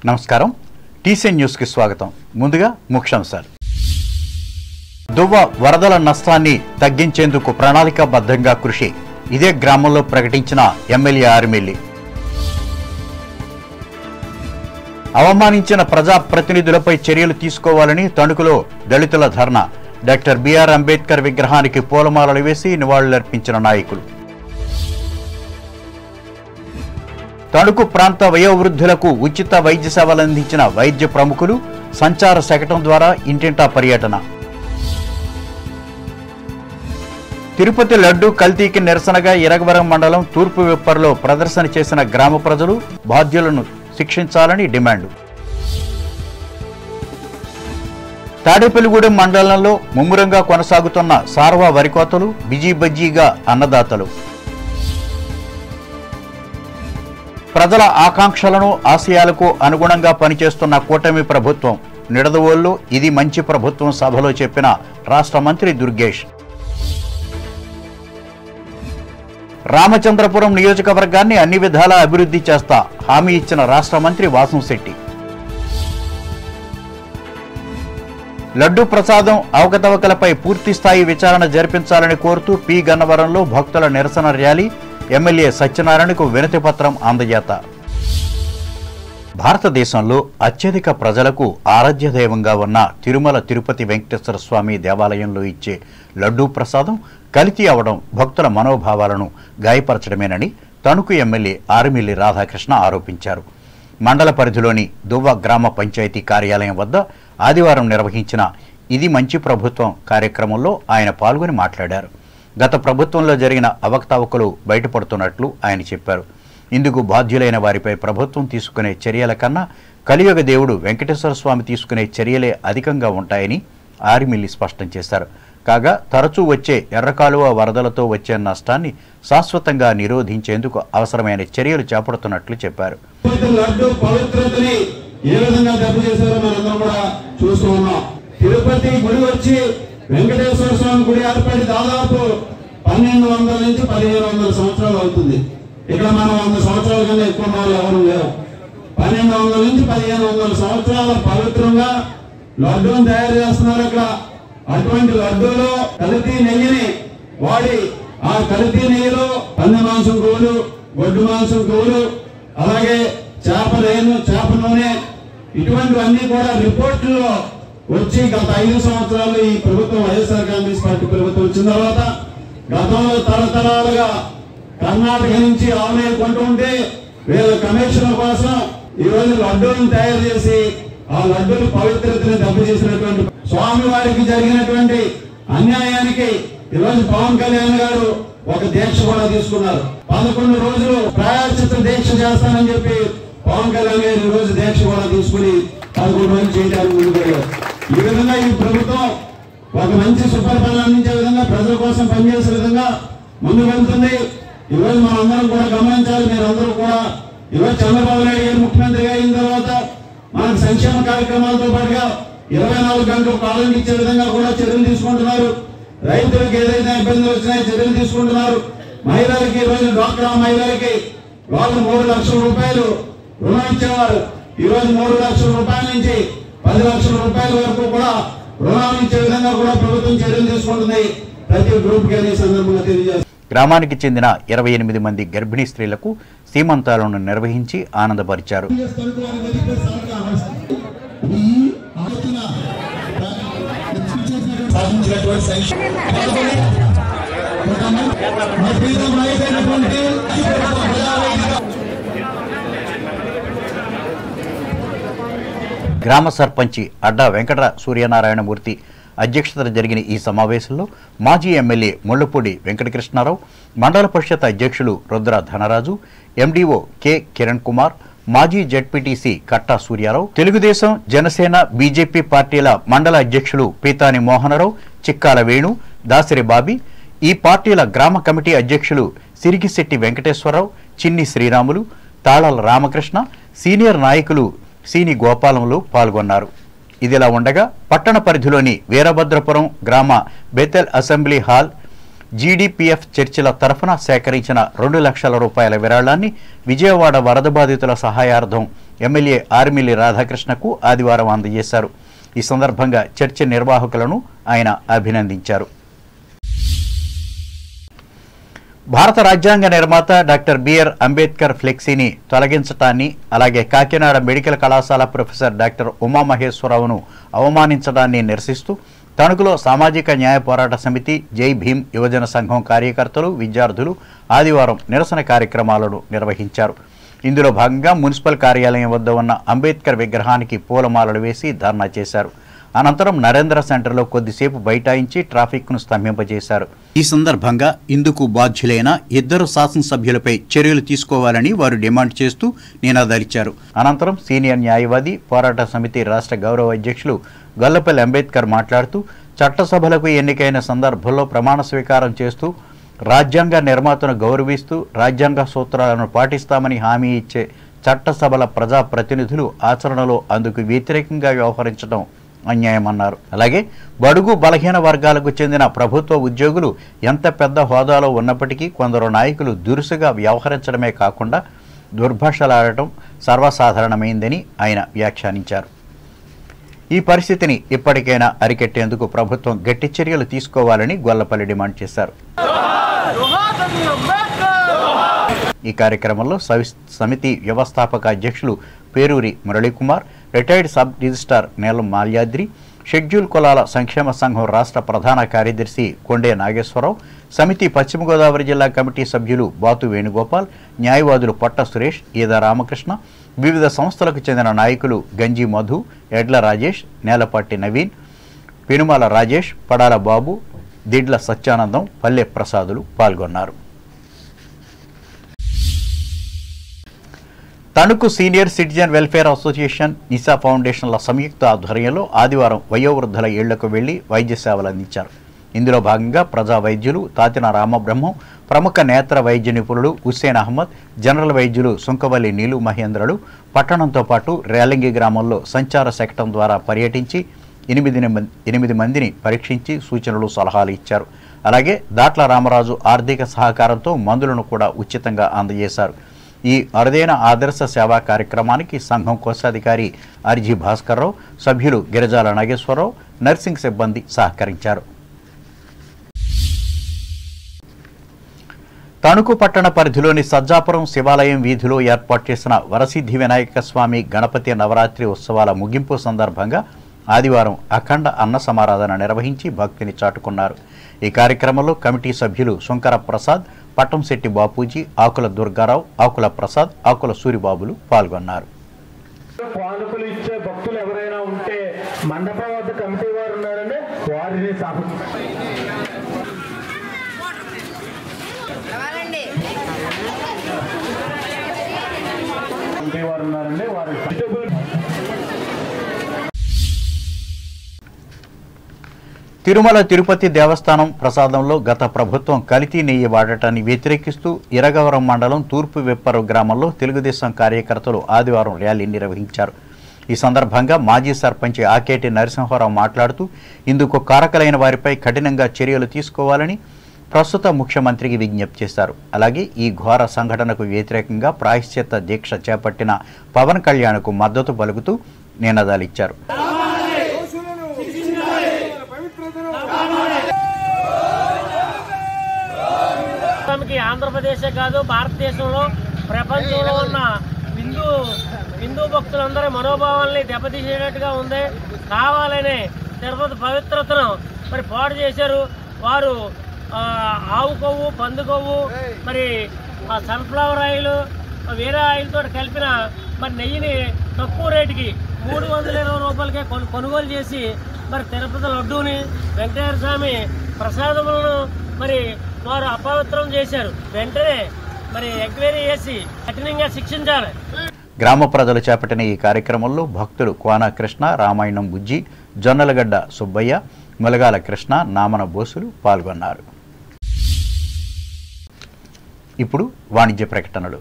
నమస్కారం TCN news కి స్వాగతం. ముందుగా ముఖ్యాంశాలు. దువ్వ వరదల నష్టాన్ని తగ్గించేందుకు ప్రణాళికాబద్ధంగా కృషి. ఇదే గ్రామంలో ప్రకటించిన ఎమ్మెల్యే ఆర్మిల్లి. అవమానించిన ప్రజాప్రతినిధులపై చర్యలు తీసుకోవాలని తణుకులో దళితుల ధర్నా. డాక్టర్ బిఆర్ అంబేద్కర్ విగ్రహానికి పూలమాలలు వేసి నివాళులర్పించిన నాయకులు. తణుకు ప్రాంత వయోవృద్ధులకు ఉచిత వైద్య సేవలు అందించిన వైద్య ప్రముఖులు. సంచార శకటం ద్వారా ఇంటింటా పర్యటన. తిరుపతి లడ్డు కల్తీకి నిరసనగా ఇరగవరం మండలం తూర్పు విప్పర్లో ప్రదర్శన చేసిన గ్రామ ప్రజలు బాధ్యులను శిక్షించాలని డిమాండ్. తాడేపల్లిగూడెం మండలంలో ముమ్మరంగా కొనసాగుతున్న సార్వా వరికోతలు. బిజీ బజ్జీగా అన్నదాతలు. ప్రజల ఆకాంక్షలను ఆశయాలకు అనుగుణంగా పనిచేస్తున్న కూటమి ప్రభుత్వం. నిడదవోల్లో ఇది మంచి ప్రభుత్వం సభలో చెప్పిన రాష్ట్ర మంత్రి దుర్గేష్. రామచంద్రపురం నియోజకవర్గాన్ని అన్ని విధాలా అభివృద్ధి చేస్తా హామీ ఇచ్చిన రాష్ట్ర మంత్రి వాసంశెట్టి. లడ్డు ప్రసాదం అవకతవకలపై పూర్తి స్థాయి విచారణ జరిపించాలని కోరుతూ పి గన్నవరంలో భక్తుల నిరసన ర్యాలీ. ఎమ్మెల్యే సత్యనారాయణకు వినతి పత్రం అందజేత. భారతదేశంలో అత్యధిక ప్రజలకు ఆరాధ్య దైవంగా ఉన్న తిరుమల తిరుపతి వెంకటేశ్వర స్వామి దేవాలయంలో ఇచ్చే లడ్డూ ప్రసాదం కల్తీ అవడం భక్తుల మనోభావాలను గాయపరచడమేనని తణుకు ఎమ్మెల్యే ఆర్మిల్లి రాధాకృష్ణ ఆరోపించారు. మండల పరిధిలోని దువ్వ గ్రామ పంచాయతీ కార్యాలయం వద్ద ఆదివారం నిర్వహించిన ఇది మంచి ప్రభుత్వం కార్యక్రమంలో ఆయన పాల్గొని మాట్లాడారు. గత ప్రభుత్వంలో జరిగిన అవకతవకలు బయటపడుతున్నట్లు ఆయన చెప్పారు. ఇందుకు బాధ్యులైన వారిపై ప్రభుత్వం తీసుకునే చర్యల కన్నా కలియుగ దేవుడు వెంకటేశ్వర స్వామి తీసుకునే చర్యలే అధికంగా ఉంటాయని ఆర్మిల్లి స్పష్టం చేశారు. కాగా తరచూ వచ్చే ఎర్రకాలువ వరదలతో వచ్చే నష్టాన్ని శాశ్వతంగా నిరోధించేందుకు అవసరమైన చర్యలు చేపడుతున్నట్లు చెప్పారు. వెంకటేశ్వర స్వామి గుడి ఏర్పడి దాదాపు 1200 నుంచి 1500 సంవత్సరాలు అవుతుంది. ఇక్కడ మనం 100 సంవత్సరాల కన్నా ఎక్కువ వాళ్ళు ఎవరు లేరు. 1200 నుంచి 1500 సంవత్సరాల పవిత్రంగా లడ్డూని తయారు చేస్తున్నారు. అక్కడ అటువంటి లడ్డూలో కల్తీ నెయ్యిని వాడి ఆ కల్తీ నెయ్యిలో పంది మాంసం కొవ్వులు, గొడ్డు మాంసం కొవ్వులు, అలాగే చేప నూనె ఇటువంటివన్నీ కూడా రిపోర్టుల్లో వచ్చి గత 5 సంవత్సరాలు ఈ ప్రభుత్వం వైఎస్ఆర్ కాంగ్రెస్ పార్టీ ప్రభుత్వం వచ్చిన తర్వాత గతంలో తరతరాలుగా కర్ణాటక నుంచి ఆవునేలు కొంటూ ఉంటే వీళ్ళ కమిషన్ల కోసం ఈ రోజు లడ్డూలను తయారు చేసి ఆ లడ్డూల పవిత్రతను దెబ్బతీసినటువంటి స్వామి వారికి జరిగినటువంటి అన్యాయానికి ఈ రోజు పవన్ కళ్యాణ్ గారు ఒక దీక్ష కూడా తీసుకున్నారు. 11 రోజులు ప్రాయశ్చిత్త దీక్ష చేస్తానని చెప్పి పవన్ కళ్యాణ్ గారు ఈ రోజు దీక్ష కూడా తీసుకుని 11 రోజులు చేయడానికి ముందుకు. ఈ విధంగా ఈ ప్రభుత్వం ఒక మంచి సుపరిపాలన అందించే విధంగా ప్రజల కోసం పనిచేసే విధంగా ముందుకు వెళ్తుంది. ఈరోజు మనందరం కూడా గమనించాలి. మీరందరూ కూడా ఈరోజు చంద్రబాబు నాయుడు గారు ముఖ్యమంత్రిగా అయిన తర్వాత మనకు సంక్షేమ కార్యక్రమాలతో పాటుగా 24 గంటలు పాలన ఇచ్చే విధంగా కూడా చర్యలు తీసుకుంటున్నారు. రైతులకు ఏదైతే ఇబ్బందులు వచ్చినాయో చర్యలు తీసుకుంటున్నారు. మహిళలకి ఈరోజు డ్వాక్రా మహిళలకి వాళ్ళు 3 లక్షల రూపాయలు రుణం ఇచ్చేవారు. ఈరోజు 3 లక్షల రూపాయల నుంచి 10 లక్షల రూపాయల వరకు కూడా రుణాలు ఇచ్చే విధంగా కూడా ప్రభుత్వం చర్యలు తీసుకుంటుంది. ప్రతి గ్రూప్ కి సందర్భంగా తెలియజేస్తారు. గ్రామానికి చెందిన 28 మంది గర్భిణీ స్త్రీలకు సీమంతాలను నిర్వహించి ఆనందపరిచారు. గ్రామ సర్పంచి అడ్డా వెంకట సూర్యనారాయణమూర్తి అధ్యక్షతన జరిగిన ఈ సమావేశంలో మాజీ ఎమ్మెల్యే ముళ్లపూడి వెంకటకృష్ణారావు, మండల పరిషత్ అధ్యక్షులు రుద్ర ధనరాజు, ఎండీఓ కె కిరణ్ కుమార్, మాజీ జెడ్పీటీసీ కట్టా సూర్యారావు, తెలుగుదేశం, జనసేన, బీజేపీ పార్టీల మండల అధ్యక్షులు పీతాని మోహనరావు, చిక్కాల వేణు, దాసిరి బాబీ, ఈ పార్టీల గ్రామ కమిటీ అధ్యక్షులు సిరిగిశెట్టి వెంకటేశ్వరరావు, చిన్ని శ్రీరాములు, తాళాల రామకృష్ణ, సీనియర్ నాయకులు సీని గోపాలంలో పాల్గొన్నారు. ఇదిలా ఉండగా పట్టణ పరిధిలోని వీరభద్రపురం గ్రామ బెతెల్ అసెంబ్లీ హాల్ జీడీపీఎఫ్ చర్చిల తరఫున సేకరించిన 2 లక్షల రూపాయల విరాళాన్ని విజయవాడ వరద బాధితుల సహాయార్థం ఎమ్మెల్యే ఆర్మిల్లి రాధాకృష్ణకు ఆదివారం అందజేశారు. ఈ సందర్భంగా చర్చ నిర్వాహకులను ఆయన అభినందించారు. భారత రాజ్యాంగ నిర్మాత డాక్టర్ బిఆర్ అంబేద్కర్ ఫ్లెక్సీని తొలగించడాన్ని, అలాగే కాకినాడ మెడికల్ కళాశాల ప్రొఫెసర్ డాక్టర్ ఉమామహేశ్వరరావును అవమానించడాన్ని నిరసిస్తూ తణుకులో సామాజిక న్యాయ పోరాట సమితి, జై భీమ్ యువజన సంఘం కార్యకర్తలు, విద్యార్థులు ఆదివారం నిరసన కార్యక్రమాలను నిర్వహించారు. ఇందులో భాగంగా మున్సిపల్ కార్యాలయం వద్ద ఉన్న అంబేద్కర్ విగ్రహానికి పూలమాలలు వేసి ధర్నా చేశారు. అనంతరం నరేంద్ర సెంటర్లో కొద్దిసేపు బైఠాయించి ట్రాఫిక్ను స్తంభింపజేశారు. ఈ సందర్భంగా ఇందుకు బాధ్యులైన 2 శాసనసభ్యులపై చర్యలు తీసుకోవాలని వారు డిమాండ్ చేస్తూ నినాదాలిచ్చారు. అనంతరం సీనియర్ న్యాయవాది, పోరాట సమితి రాష్ట్ర గౌరవ అధ్యక్షులు గొల్లపల్లి అంబేద్కర్ మాట్లాడుతూ చట్టసభలకు ఎన్నికైన సందర్భంలో ప్రమాణ స్వీకారం చేస్తూ రాజ్యాంగ నిర్మాతను గౌరవిస్తూ రాజ్యాంగ సూత్రాలను పాటిస్తామని హామీ ఇచ్చే చట్టసభల ప్రజాప్రతినిధులు ఆచరణలో అందుకు వ్యతిరేకంగా వ్యవహరించడం అన్యాయమన్నారు. అలాగే బడుగు బలహీన వర్గాలకు చెందిన ప్రభుత్వ ఉద్యోగులు ఎంత పెద్ద హోదాలో ఉన్నప్పటికీ కొందరు నాయకులు దురుసుగా వ్యవహరించడమే కాకుండా దుర్భాషలాడటం సర్వసాధారణమైందని ఆయన వ్యాఖ్యానించారు. ఈ పరిస్థితిని ఇప్పటికైనా అరికట్టేందుకు ప్రభుత్వం గట్టి చర్యలు తీసుకోవాలని గొల్లపల్లి డిమాండ్ చేశారు. ఈ కార్యక్రమంలో సమితి వ్యవస్థాపక అధ్యక్షులు Peruri Muralikumar, retired sub registrar నీలం మాల్యాద్రి, షెడ్యూల్ కులాల సంక్షేమ సంఘం రాష్ట్ర ప్రధాన కార్యదర్శి కొండే నాగేశ్వరరావు, సమితి పశ్చిమ గోదావరి జిల్లా కమిటీ సభ్యులు బాతు వేణుగోపాల్, న్యాయవాదులు పొట్ట సురేష్, ఈద రామకృష్ణ, వివిధ సంస్థలకు చెందిన నాయకులు గంజి మధు, ఎడ్ల రాజేష్, నేలపాటి నవీన్, పెనుమాల రాజేష్, పడాల బాబు, దిడ్ల సత్యానందం, పల్లె ప్రసాదులు పాల్గొన్నారు. Tanuku senior citizen welfare association, Nisha ఫౌండేషన్ల సంయుక్త ఆధ్వర్యంలో ఆదివారం వయోవృద్ధుల ఇళ్లకు వెళ్లి వైద్య సేవలు అందించారు. ఇందులో భాగంగా ప్రజా వైద్యులు తాతిన రామబ్రహ్మం, ప్రముఖ నేత్ర వైద్య నిపుణులు హుస్సేన్ అహ్మద్, జనరల్ వైద్యులు సుంకవల్లి నీలు మహేంద్రలు పట్టణంతో పాటు రేలంగి గ్రామంలో సంచార శకటం ద్వారా పర్యటించి 8 మందిని పరీక్షించి సూచనలు, సలహాలు ఇచ్చారు. అలాగే దాట్ల రామరాజు ఆర్థిక సహకారంతో మందులను కూడా ఉచితంగా అందజేశారు. ఈ అరుదైన ఆదర్శ సేవా కార్యక్రమానికి సంఘం కోశాధికారి ఆర్జీ భాస్కర్రావు, సభ్యులు గిరిజాల నాగేశ్వరరావు, నర్సింగ్ సిబ్బంది సహకరించారు. తణుకు పట్టణ పరిధిలోని సజ్జాపురం శివాలయం వీధిలో ఏర్పాటు చేసిన వరసిద్ధి వినాయక స్వామి గణపతి నవరాత్రి ఉత్సవాల ముగింపు సందర్భంగా ఆదివారం అఖండ అన్న సమారాధన నిర్వహించి భక్తిని చాటుకున్నారు. ఈ కార్యక్రమంలో కమిటీ సభ్యులు శంకర ప్రసాద్, పట్టంశెట్టి బాపూజీ, ఆకుల దుర్గారావు, ఆకుల ప్రసాద్, ఆకుల సూరిబాబులు పాల్గొన్నారు. పాలకులు ఇచ్చే భక్తులు ఎవరైనా ఉంటే మండపం వద్ద కమిటీ వారు ఉన్నారని వారిని కమిటీ వారు ఉన్నారండి వారి తిరుమల తిరుపతి దేవస్థానం ప్రసాదంలో గత ప్రభుత్వం కల్తీ నెయ్యి వాడటాన్ని వ్యతిరేకిస్తూ ఇరగవరం మండలం తూర్పు వెప్పరు గ్రామంలో తెలుగుదేశం కార్యకర్తలు ఆదివారం ర్యాలీ నిర్వహించారు. ఈ సందర్భంగా మాజీ సర్పంచ్ ఆకేటి నరసింహారావు మాట్లాడుతూ ఇందుకు కారకులైన వారిపై కఠినంగా చర్యలు తీసుకోవాలని ప్రస్తుత ముఖ్యమంత్రికి విజ్ఞప్తి చేశారు. అలాగే ఈ ఘోర సంఘటనకు వ్యతిరేకంగా ప్రాయశ్చిత్త దీక్ష చేపట్టిన పవన్ కళ్యాణ్కు మద్దతు పలుకుతూ నినాదాలిచ్చారు. ఆంధ్రప్రదేశే కాదు, భారతదేశంలో ప్రపంచంలో ఉన్న హిందూ భక్తులందరి మనోభావాల్ని దెబ్బతీసేటట్టుగా ఉంది. కావాలనే తిరుపతి పవిత్రతను మరి పాడు చేశారు. వారు ఆవు కొవ్వు, పంది కొవ్వు, మరి సన్ఫ్లవర్ ఆయిల్, వేరే ఆయిల్ తోటి కలిపిన మరి నెయ్యిని తక్కువ రేటుకి 320 రూపాయలకే కొనుగోలు చేసి మరి తిరుపతి లడ్డూని, వెంకటేశ్వర స్వామి ప్రసాదములను మరి వారు అపవిత్రం చేశారు. వెంటనే మరి ఎంక్వైరీ చేసి కఠినంగా శిక్షించాలి. గ్రామ ప్రజలు చేపట్టిన ఈ కార్యక్రమంలో భక్తులు కోన కృష్ణ, రామాయణం బుజ్జి, జొన్నలగడ్డ సుబ్బయ్య, ములగాల కృష్ణ, నామన బోసులు పాల్గొన్నారు. ఇప్పుడు వాణిజ్య ప్రకటనలు.